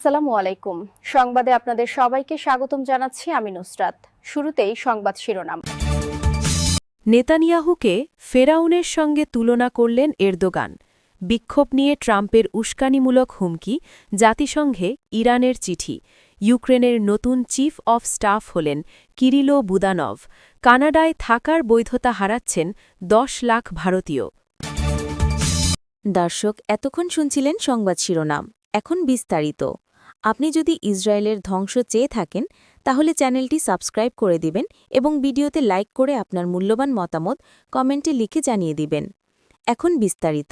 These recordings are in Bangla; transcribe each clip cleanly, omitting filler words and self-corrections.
আসসালামু আলাইকুম। সংবাদে আপনাদের সবাইকে স্বাগতম জানাচ্ছি আমি নুসরাত। শুরুতেই সংবাদ শিরোনাম। নেতানিয়াহুকে ফেরাউনের সঙ্গে তুলনা করলেন এরদোগান। বিক্ষোভ নিয়ে ট্রাম্পের উস্কানিমূলক হুমকি, জাতিসংঘে ইরানের চিঠি। ইউক্রেনের নতুন চিফ অফ স্টাফ হলেন কিরিলো বুদানভ। কানাডায় থাকার বৈধতা হারাচ্ছেন ১০ লাখ ভারতীয়। দর্শক, এতক্ষণ শুনছিলেন সংবাদ শিরোনাম। এখন বিস্তারিত। আপনি যদি ইসরায়েলের ধ্বংস চেয়ে থাকেন তাহলে চ্যানেলটি সাবস্ক্রাইব করে দিবেন এবং ভিডিওতে লাইক করে আপনার মূল্যবান মতামত কমেন্টে লিখে জানিয়ে দিবেন। এখন বিস্তারিত।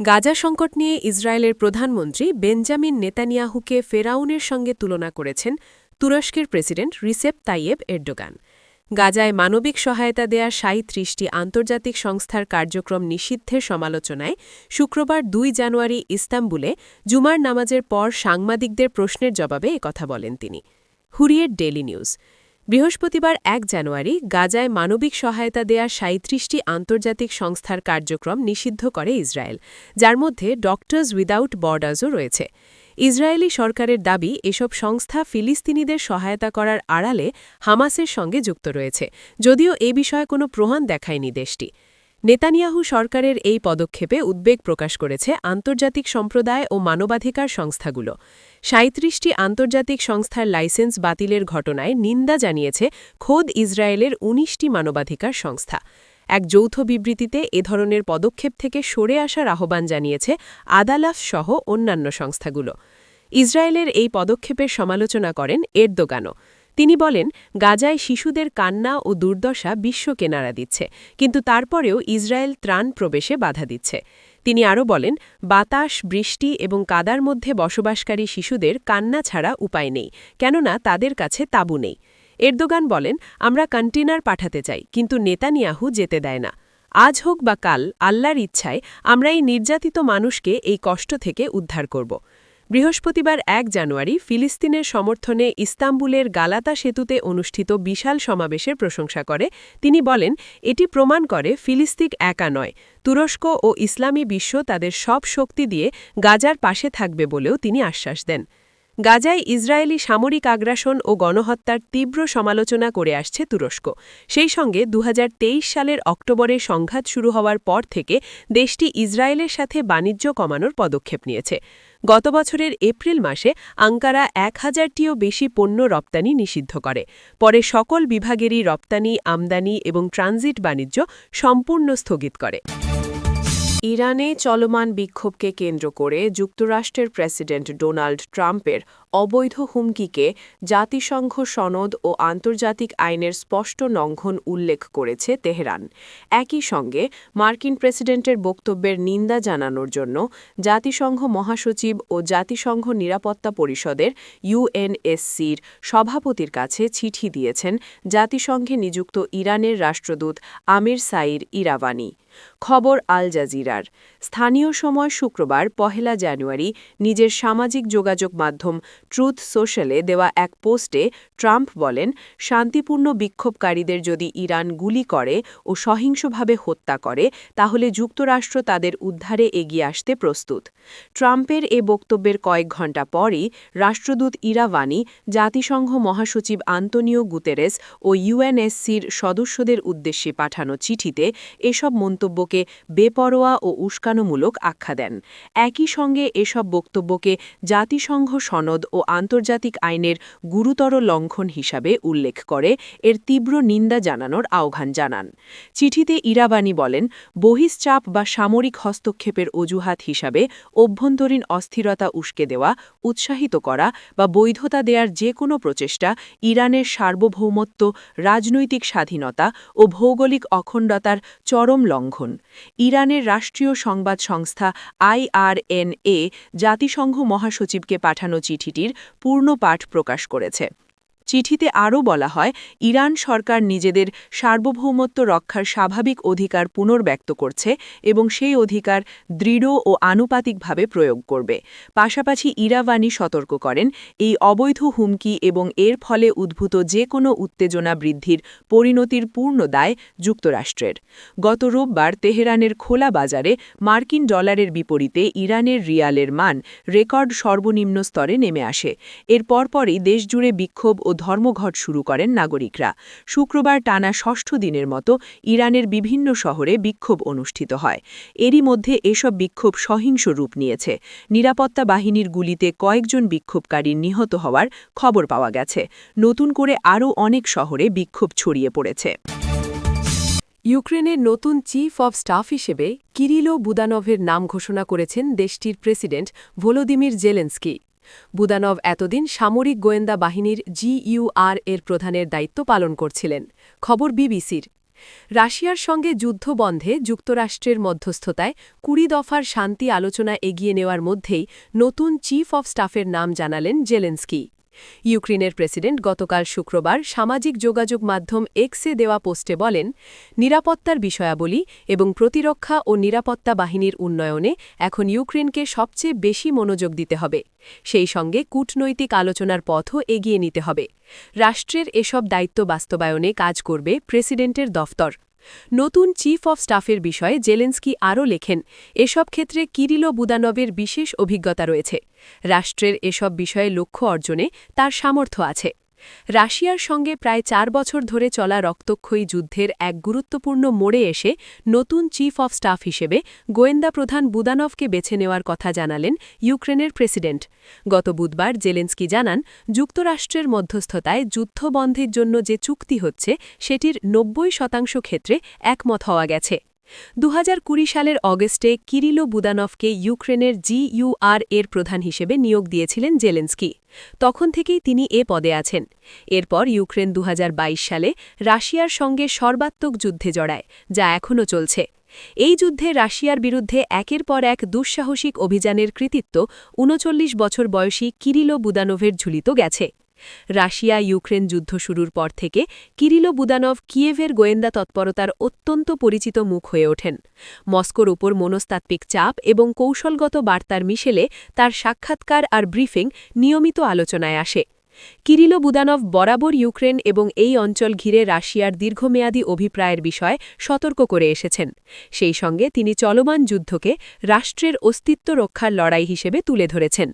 গাজা সংকট নিয়ে ইসরায়েলের প্রধানমন্ত্রী বেঞ্জামিন নেতানিয়াহুকে ফেরাউনের সঙ্গে তুলনা করেছেন তুরস্কের প্রেসিডেন্ট রিসেপ তাইয়েব এরডোগান। গাজায় মানবিক সহায়তা দেয়া ৩৭টি আন্তর্জাতিক সংস্থার কার্যক্রম নিষিদ্ধের সমালোচনায় শুক্রবার ২ জানুয়ারি ইস্তাম্বুলে জুমার নামাজের পর সাংবাদিকদের প্রশ্নের জবাবে একথা বলেন তিনি। হুরিয়েট ডেইলি নিউজ। বৃহস্পতিবার ১ জানুয়ারি গাজায় মানবিক সহায়তা দেয়া ৩৭টি আন্তর্জাতিক সংস্থার কার্যক্রম নিষিদ্ধ করে ইসরায়েল, যার মধ্যে ডক্টরস উইদাউট বর্ডার্সও রয়েছে। ইসরায়েলি সরকারের দাবি এসব সংস্থা ফিলিস্তিনিদের সহায়তা করার আড়ালে হামাসের সঙ্গে যুক্ত রয়েছে, যদিও এ বিষয়ে কোনো প্রমাণ দেখায়নি দেশটি। নেতানিয়াহু সরকারের এই পদক্ষেপে উদ্বেগ প্রকাশ করেছে আন্তর্জাতিক সম্প্রদায় ও মানবাধিকার সংস্থাগুলো। ৩৭টি আন্তর্জাতিক সংস্থার লাইসেন্স বাতিলের ঘটনায় নিন্দা জানিয়েছে খোদ ইসরায়েলের ১৯টি মানবাধিকার সংস্থা। এক যৌথ বিবৃতিতে এ ধরনের পদক্ষেপ থেকে সরে আসার আহ্বান জানিয়েছে আদালাফ সহ অন্যান্য সংস্থাগুলো। ইসরায়েলের এই পদক্ষেপের সমালোচনা করেন এরদোগানও। তিনি বলেন, গাজায় শিশুদের কান্না ও দুর্দশা বিশ্বকে নাড়া দিচ্ছে, কিন্তু তারপরেও ইসরায়েল ত্রাণ প্রবেশে বাধা দিচ্ছে। তিনি আরও বলেন, বাতাস, বৃষ্টি এবং কাদার মধ্যে বসবাসকারী শিশুদের কান্না ছাড়া উপায় নেই, কেননা তাদের কাছে তাঁবু নেই। এরদোগান বলেন, আমরা কন্টেইনার পাঠাতে চাই, কিন্তু নেতানিয়াহু যেতে দেয় না। আজ হোক বা কাল আল্লাহর ইচ্ছায় আমরা এই নির্যাতিত মানুষকে এই কষ্ট থেকে উদ্ধার করব। বৃহস্পতিবার ১ জানুয়ারি ফিলিস্তিনের সমর্থনে ইস্তাম্বুলের গালাতা সেতুতে অনুষ্ঠিত বিশাল সমাবেশের প্রশংসা করে তিনি বলেন, এটি প্রমাণ করে ফিলিস্তিন একা নয়, তুরস্ক ও ইসলামী বিশ্ব তাদের সব শক্তি দিয়ে গাজার পাশে থাকবে বলেও তিনি আশ্বাস দেন। গাজায় ইসরায়েলি সামরিক আগ্রাসন ও গণহত্যার তীব্র সমালোচনা করে আসছে তুরস্ক। সেই সঙ্গে ২০২৩ সালের অক্টোবরে সংঘাত শুরু হওয়ার পর থেকে দেশটি ইসরায়েলের সাথে বাণিজ্য কমানোর পদক্ষেপ নিয়েছে। গত বছরের এপ্রিল মাসে আঙ্কারা ১,০০০টিও বেশি পণ্য রপ্তানি নিষিদ্ধ করে। পরে সকল বিভাগেরই রপ্তানি, আমদানি এবং ট্রানজিট বাণিজ্য সম্পূর্ণ স্থগিত করে। ইরানে চলমান বিক্ষোভকে কেন্দ্র করে যুক্তরাষ্ট্রের প্রেসিডেন্ট ডোনাল্ড ট্রাম্পের অবৈধ হুমকিকে জাতিসংঘ সনদ ও আন্তর্জাতিক আইনের স্পষ্ট লঙ্ঘন উল্লেখ করেছে তেহরান। একই সঙ্গে মার্কিন প্রেসিডেন্টের বক্তব্যের নিন্দা জানানোর জন্য জাতিসংঘ মহাসচিব ও জাতিসংঘ নিরাপত্তা পরিষদের ইউএনএসসির সভাপতির কাছে চিঠি দিয়েছেন জাতিসংঘে নিযুক্ত ইরানের রাষ্ট্রদূত আমির সাইর ইরাভানি। খবর আল জাজিরার। স্থানীয় সময় শুক্রবার ১ জানুয়ারি নিজের সামাজিক যোগাযোগ মাধ্যম ট্রুথ সোশ্যালে দেওয়া এক পোস্টে ট্রাম্প বলেন, শান্তিপূর্ণ বিক্ষোভকারীদের যদি ইরান গুলি করে ও সহিংসভাবে হত্যা করে তাহলে যুক্তরাষ্ট্র তাদের উদ্ধারে এগিয়ে আসতে প্রস্তুত। ট্রাম্পের এ বক্তব্যের কয়েক ঘণ্টা পরই রাষ্ট্রদূত ইরাভানি জাতিসংঘ মহাসচিব আন্তোনিও গুতেরেস ও ইউএনএসসির সদস্যদের উদ্দেশ্যে পাঠানো চিঠিতে এসব মন্তব্যকে বেপরোয়া ও উস্কানোমূলক আখ্যা দেন। একই সঙ্গে এসব বক্তব্যকে জাতিসংঘ সনদ ও আন্তর্জাতিক আইনের গুরুতর লঙ্ঘন হিসাবে উল্লেখ করে এর তীব্র নিন্দা জানানোর আহ্বান জানান। চিঠিতে ইরাভানি বলেন, বহিঃচাপ বা সামরিক হস্তক্ষেপের অজুহাত হিসাবে অভ্যন্তরীণ অস্থিরতা উস্কে দেওয়া, উৎসাহিত করা বা বৈধতা দেওয়ার যে কোনো প্রচেষ্টা ইরানের সার্বভৌমত্ব, রাজনৈতিক স্বাধীনতা ও ভৌগোলিক অখণ্ডতার চরম লঙ্ঘন। ইরানের রাষ্ট্রীয় সংবাদ সংস্থা IRNA জাতিসংঘ মহাসচিবকে পাঠানো চিঠিটির পূর্ণ পাঠ প্রকাশ করেছে। চিঠিতে আরও বলা হয়, ইরান সরকার নিজেদের সার্বভৌমত্ব রক্ষার স্বাভাবিক অধিকার পুনর্ব্যক্ত করছে এবং সেই অধিকার দৃঢ় ও আনুপাতিকভাবে প্রয়োগ করবে। পাশাপাশি ইরাওয়ানি সতর্ক করেন, এই অবৈধ হুমকি এবং এর ফলে উদ্ভূত যে কোনো উত্তেজনা বৃদ্ধির পরিণতির পূর্ণ দায় যুক্তরাষ্ট্রের। গত রোববার তেহরানের খোলা বাজারে মার্কিন ডলারের বিপরীতে ইরানের রিয়ালের মান রেকর্ড সর্বনিম্ন স্তরে নেমে আসে। এর পরপরই দেশজুড়ে বিক্ষোভ ও ধর্মঘট শুরু করেন নাগরিকরা। শুক্রবার টানা ষষ্ঠ দিনের মতো ইরানের বিভিন্ন শহরে বিক্ষোভ অনুষ্ঠিত হয়। এরই মধ্যে এসব বিক্ষোভ সহিংস রূপ নিয়েছে। নিরাপত্তা বাহিনীর গুলিতে কয়েকজন বিক্ষোভকারী নিহত হওয়ার খবর পাওয়া গেছে। নতুন করে আরও অনেক শহরে বিক্ষোভ ছড়িয়ে পড়েছে। ইউক্রেনের নতুন চিফ অব স্টাফ হিসেবে কিরিলো বুদানভের নাম ঘোষণা করেছেন দেশটির প্রেসিডেন্ট ভলোদিমির জেলেনস্কি। বুদানভ এতদিন সামরিক গোয়েন্দা বাহিনীর GUR এর প্রধানের দায়িত্ব পালন করছিলেন। খবর বিবিসির। রাশিয়ার সঙ্গে যুদ্ধ বন্ধে যুক্তরাষ্ট্রের মধ্যস্থতায় ২০ দফার শান্তি আলোচনা এগিয়ে নেওয়ার মধ্যেই নতুন চিফ অব স্টাফের নাম জানালেন জেলেনস্কি। ইউক্রেনের প্রেসিডেন্ট গতকাল শুক্রবার সামাজিক যোগাযোগ মাধ্যম এক্সে দেওয়া পোস্টে বলেন, নিরাপত্তার বিষয়াবলী এবং প্রতিরক্ষা ও নিরাপত্তা বাহিনীর উন্নয়নে এখন ইউক্রেনকে সবচেয়ে বেশি মনোযোগ দিতে হবে। সেই সঙ্গে কূটনৈতিক আলোচনার পথও এগিয়ে নিতে হবে। রাষ্ট্রের এসব দায়িত্ব বাস্তবায়নে কাজ করবে প্রেসিডেন্টের দফতর। নতুন চিফ অব স্টাফের বিষয়ে জেলেনস্কি আরও লেখেন, এসব ক্ষেত্রে কিরিলো বুদানভের বিশেষ অভিজ্ঞতা রয়েছে। রাষ্ট্রের এসব বিষয়ে লক্ষ্য অর্জনে তার সামর্থ্য আছে। রাশিয়ার সঙ্গে প্রায় ৪ বছর ধরে চলা রক্তক্ষয়ী যুদ্ধের এক গুরুত্বপূর্ণ মোড়ে এসে নতুন চিফ অব স্টাফ হিসেবে গোয়েন্দা প্রধান বুদানভকে বেছে নেওয়ার কথা জানালেন ইউক্রেনের প্রেসিডেন্ট। গত বুধবার জেলেনস্কি জানান, যুক্তরাষ্ট্রের মধ্যস্থতায় যুদ্ধবন্ধের জন্য যে চুক্তি হচ্ছে সেটির ৯০% ক্ষেত্রে একমত হওয়া গেছে। ২০২০ সালের অগস্টে কিরিলো বুদানভকে ইউক্রেনের GUR এর প্রধান হিসেবে নিয়োগ দিয়েছিলেন জেলেনস্কি। তখন থেকেই তিনি এ পদে আছেন। এরপর ইউক্রেন ২০২২ সালে রাশিয়ার সঙ্গে সর্বাত্মক যুদ্ধে জড়ায়, যা এখনও চলছে। এই যুদ্ধে রাশিয়ার বিরুদ্ধে একের পর এক দুঃসাহসিক অভিযানের কৃতিত্ব ৩৯ বছর বয়সী কিরিলো বুদানভের ঝুলিত গেছে। রাশিয়া ইউক্রেন যুদ্ধ শুরুর পর থেকে কিরিলো বুদানভ কিয়েভের গোয়েন্দা তৎপরতার অত্যন্ত পরিচিত মুখ হয়ে ওঠেন। মস্কোর উপর মনস্তাত্ত্বিক চাপ এবং কৌশলগত বার্তার মিশেলে তার সাক্ষাৎকার আর ব্রিফিং নিয়মিত আলোচনায় আসে। কিরিলো বুদানভ বরাবর ইউক্রেন এবং এই অঞ্চল ঘিরে রাশিয়ার দীর্ঘমেয়াদী অভিপ্রায়ের বিষয়ে সতর্ক করে এসেছেন। সেই সঙ্গে তিনি চলমান যুদ্ধকে রাষ্ট্রের অস্তিত্ব রক্ষার লড়াই হিসেবে তুলে ধরেছেন।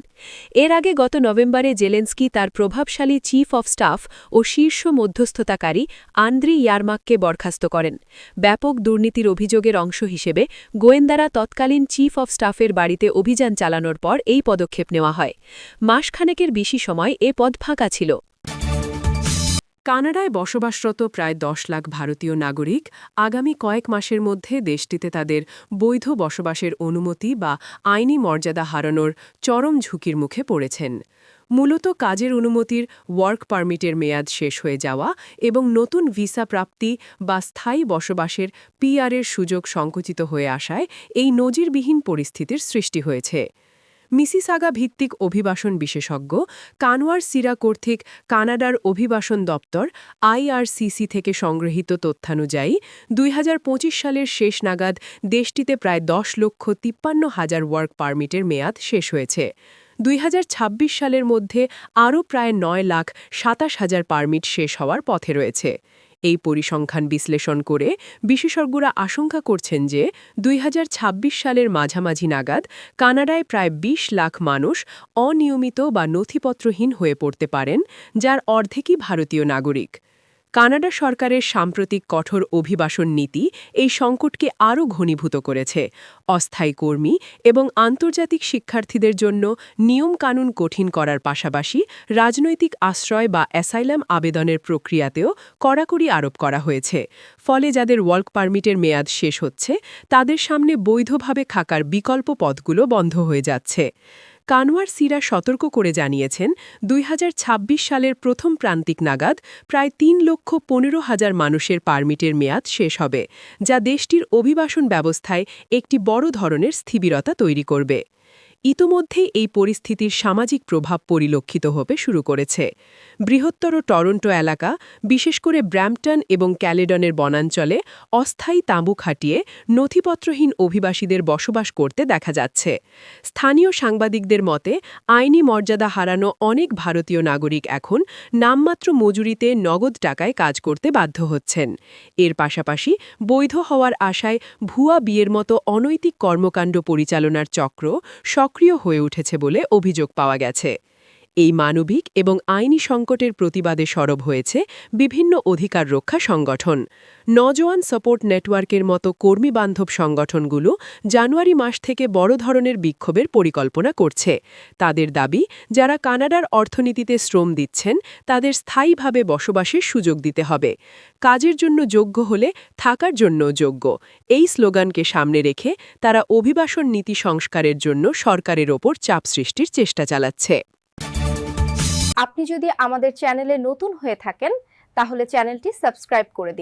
এর আগে গত নভেম্বরে জেলেনস্কি তার প্রভাবশালী চিফ অব স্টাফ ও শীর্ষ মধ্যস্থতাকারী আন্দ্রি ইয়ারমাককে বরখাস্ত করেন। ব্যাপক দুর্নীতির অভিযোগের অংশ হিসেবে গোয়েন্দারা তৎকালীন চিফ অব স্টাফের বাড়িতে অভিযান চালানোর পর এই পদক্ষেপ নেওয়া হয়। মাসখানেকের বেশি সময় এ পদ ফাঁকা ছিল। কানাডায় বসবাসরত প্রায় ১০ লাখ ভারতীয় নাগরিক আগামী কয়েক মাসের মধ্যে দেশটিতে তাদের বৈধ বসবাসের অনুমতি বা আইনি মর্যাদা হারানোর চরম ঝুঁকির মুখে পড়েছেন। মূলত কাজের অনুমতির ওয়ার্ক পারমিটের মেয়াদ শেষ হয়ে যাওয়া এবং নতুন ভিসা প্রাপ্তি বা স্থায়ী বসবাসের PR-এর সুযোগ সংকুচিত হয়ে আসায় এই নজিরবিহীন পরিস্থিতির সৃষ্টি হয়েছে। মিসিসাগা ভিত্তিক অভিবাসন বিশেষজ্ঞ কানওয়ার সিরা কর্তৃক কানাডার অভিবাসন দপ্তর IRCC থেকে সংগৃহীত তথ্যানুযায়ী ২০২৫ সালের শেষ নাগাদ দেশটিতে প্রায় ১০,৫৩,০০০ ওয়ার্ক পারমিটের মেয়াদ শেষ হয়েছে। ২০২৬ সালের মধ্যে আরও প্রায় ৯,২৭,০০০ পারমিট শেষ হওয়ার পথে রয়েছে। এই পরিসংখ্যান বিশ্লেষণ করে বিশেষজ্ঞরা আশঙ্কা করছেন যে ২০২৬ সালের মাঝামাঝি নাগাদ কানাডায় প্রায় ২০ লাখ মানুষ অনিয়মিত বা নথিপত্রহীন হয়ে পড়তে পারেন, যার অর্ধেকই ভারতীয় নাগরিক। কানাডা সরকারের সাম্প্রতিক কঠোর অভিবাসন নীতি এই সংকটকে আরও ঘনীভূত করেছে। অস্থায়ী কর্মী এবং আন্তর্জাতিক শিক্ষার্থীদের জন্য নিয়মকানুন কঠিন করার পাশাপাশি রাজনৈতিক আশ্রয় বা অ্যাসাইলাম আবেদনের প্রক্রিয়াতেও কড়াকড়ি আরোপ করা হয়েছে। ফলে যাদের ওয়ার্ক পারমিটের মেয়াদ শেষ হচ্ছে, তাদের সামনে বৈধভাবে থাকার বিকল্প পথগুলো বন্ধ হয়ে যাচ্ছে। কানওয়ার সিরা সতর্ক করে জানিয়েছেন, ২০২৬ সালের প্রথম প্রান্তিক নাগাদ প্রায় ৩,১৫,০০০ মানুষের পারমিটের মেয়াদ শেষ হবে, যা দেশটির অভিবাসন ব্যবস্থায় একটি বড় ধরনের স্থবিরতা তৈরি করবে। ইতোমধ্যেই এই পরিস্থিতির সামাজিক প্রভাব পরিলক্ষিত হতে শুরু করেছে। বৃহত্তর টরন্টো এলাকা, বিশেষ করে ব্র্যাম্পটন এবং ক্যালেডনের বনাঞ্চলে অস্থায়ী তাঁবু খাটিয়ে নথিপত্রহীন অভিবাসীদের বসবাস করতে দেখা যাচ্ছে। স্থানীয় সাংবাদিকদের মতে, আইনি মর্যাদা হারানো অনেক ভারতীয় নাগরিক এখন নামমাত্র মজুরিতে নগদ টাকায় কাজ করতে বাধ্য হচ্ছেন। এর পাশাপাশি বৈধ হওয়ার আশায় ভুয়া বিয়ের মতো অনৈতিক কর্মকাণ্ড পরিচালনার চক্র সক্রিয় হয়ে উঠেছে বলে অভিযোগ পাওয়া গেছে। এই মানবিক এবং আইনি সংকটের প্রতিবাদে সরব হয়েছে বিভিন্ন অধিকার রক্ষা সংগঠন। নওজোয়ান সাপোর্ট নেটওয়ার্কের মতো কর্মীবান্ধব সংগঠনগুলো জানুয়ারি মাস থেকে বড় ধরনের বিক্ষোভের পরিকল্পনা করছে। তাদের দাবি, যারা কানাডার অর্থনীতিতে শ্রম দিচ্ছেন তাদের স্থায়ীভাবে বসবাসের সুযোগ দিতে হবে। কাজের জন্য যোগ্য হলে থাকার জন্য যোগ্য। এই স্লোগানকে সামনে রেখে তারা অভিবাসন নীতি সংস্কারের জন্য সরকারের ওপর চাপ সৃষ্টির চেষ্টা চালাচ্ছে। আপনি যদি আমাদের চ্যানেলে নতুন হয়ে থাকেন তাহলে চ্যানেলটি সাবস্ক্রাইব করে দিন।